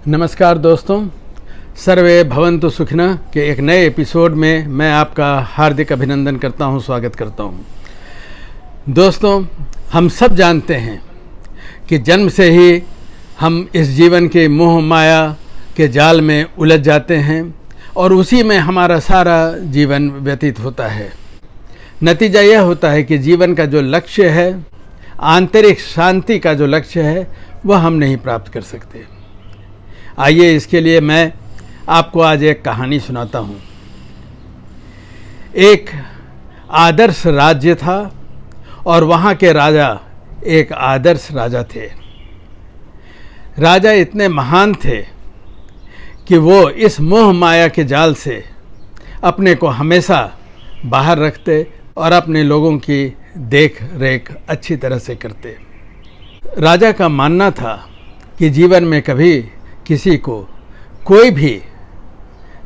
नमस्कार दोस्तों, सर्वे भवन्तु सुखिनः के एक नए एपिसोड में मैं आपका हार्दिक अभिनंदन करता हूं, स्वागत करता हूं। दोस्तों, हम सब जानते हैं कि जन्म से ही हम इस जीवन के मोह माया के जाल में उलझ जाते हैं और उसी में हमारा सारा जीवन व्यतीत होता है। नतीजा यह होता है कि जीवन का जो लक्ष्य है, आंतरिक शांति का जो लक्ष्य है, वह हम नहीं प्राप्त कर सकते। आइए इसके लिए मैं आपको आज एक कहानी सुनाता हूँ। एक आदर्श राज्य था और वहाँ के राजा एक आदर्श राजा थे। राजा इतने महान थे कि वो इस मोह माया के जाल से अपने को हमेशा बाहर रखते और अपने लोगों की देख रेख अच्छी तरह से करते। राजा का मानना था कि जीवन में कभी किसी को कोई भी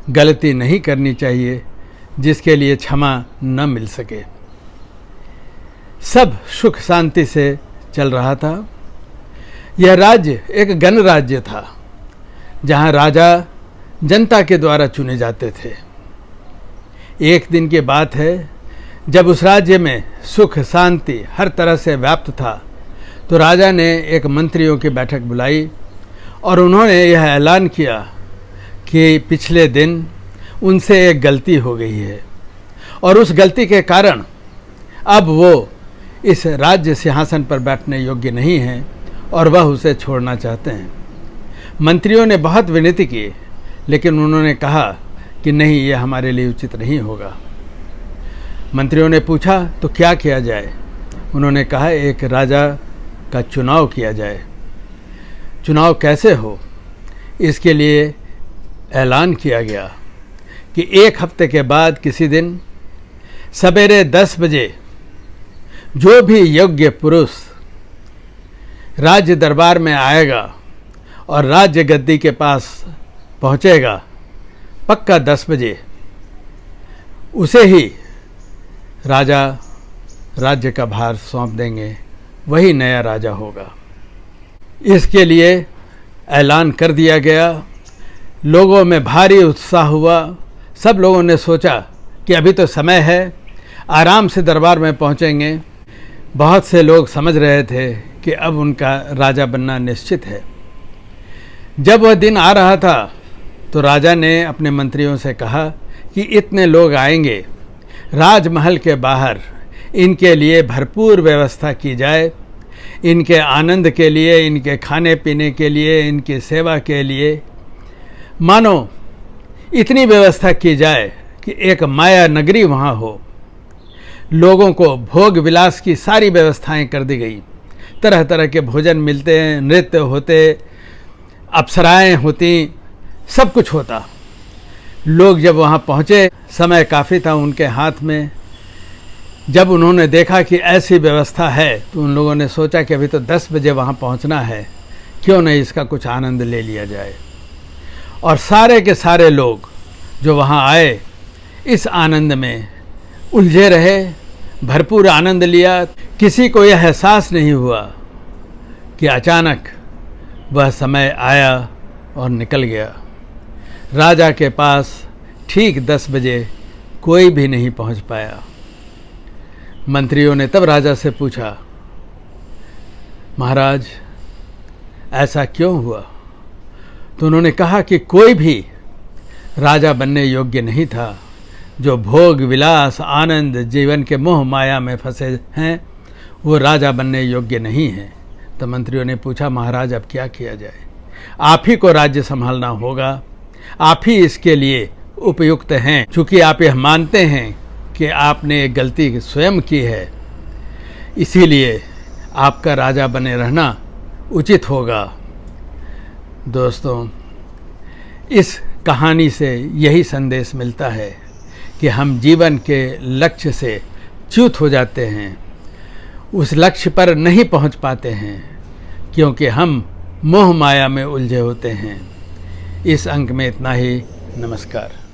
गलती नहीं करनी चाहिए जिसके लिए क्षमा न मिल सके। सब सुख शांति से चल रहा था। यह राज्य एक गणराज्य था जहां राजा जनता के द्वारा चुने जाते थे। एक दिन की बात है, जब उस राज्य में सुख शांति हर तरह से व्याप्त था तो राजा ने एक मंत्रियों की बैठक बुलाई और उन्होंने यह ऐलान किया कि पिछले दिन उनसे एक गलती हो गई है और उस गलती के कारण अब वो इस राज्य सिंहासन पर बैठने योग्य नहीं हैं और वह उसे छोड़ना चाहते हैं। मंत्रियों ने बहुत विनती की, लेकिन उन्होंने कहा कि नहीं, ये हमारे लिए उचित नहीं होगा। मंत्रियों ने पूछा तो क्या किया जाए? उन्होंने कहा एक राजा का चुनाव किया जाए। चुनाव कैसे हो, इसके लिए ऐलान किया गया कि एक हफ्ते के बाद किसी दिन सवेरे 10 बजे जो भी योग्य पुरुष राज्य दरबार में आएगा और राज्य गद्दी के पास पहुंचेगा, पक्का 10 बजे, उसे ही राजा राज्य का भार सौंप देंगे, वही नया राजा होगा। इसके लिए ऐलान कर दिया गया। लोगों में भारी उत्साह हुआ। सब लोगों ने सोचा कि अभी तो समय है, आराम से दरबार में पहुंचेंगे। बहुत से लोग समझ रहे थे कि अब उनका राजा बनना निश्चित है। जब वह दिन आ रहा था तो राजा ने अपने मंत्रियों से कहा कि इतने लोग आएंगे, राजमहल के बाहर इनके लिए भरपूर व्यवस्था की जाए, इनके आनंद के लिए, इनके खाने पीने के लिए, इनकी सेवा के लिए मानो इतनी व्यवस्था की जाए कि एक माया नगरी वहाँ हो। लोगों को भोग विलास की सारी व्यवस्थाएं कर दी गई। तरह तरह के भोजन मिलते हैं, नृत्य होते, अप्सराएं होती, सब कुछ होता। लोग जब वहाँ पहुँचे, समय काफ़ी था उनके हाथ में। जब उन्होंने देखा कि ऐसी व्यवस्था है तो उन लोगों ने सोचा कि अभी तो 10 बजे वहाँ पहुँचना है, क्यों नहीं इसका कुछ आनंद ले लिया जाए। और सारे के सारे लोग जो वहाँ आए इस आनंद में उलझे रहे, भरपूर आनंद लिया। किसी को यह एहसास नहीं हुआ कि अचानक वह समय आया और निकल गया। राजा के पास ठीक 10 बजे कोई भी नहीं पहुँच पाया। मंत्रियों ने तब राजा से पूछा, महाराज ऐसा क्यों हुआ? तो उन्होंने कहा कि कोई भी राजा बनने योग्य नहीं था। जो भोग विलास आनंद जीवन के मोह माया में फंसे हैं, वो राजा बनने योग्य नहीं हैं। तो मंत्रियों ने पूछा, महाराज अब क्या किया जाए? आप ही को राज्य संभालना होगा, आप ही इसके लिए उपयुक्त हैं। चूँकि आप यह मानते हैं कि आपने एक गलती स्वयं की है, इसीलिए आपका राजा बने रहना उचित होगा। दोस्तों, इस कहानी से यही संदेश मिलता है कि हम जीवन के लक्ष्य से च्युत हो जाते हैं, उस लक्ष्य पर नहीं पहुंच पाते हैं क्योंकि हम मोह माया में उलझे होते हैं। इस अंक में इतना ही। नमस्कार।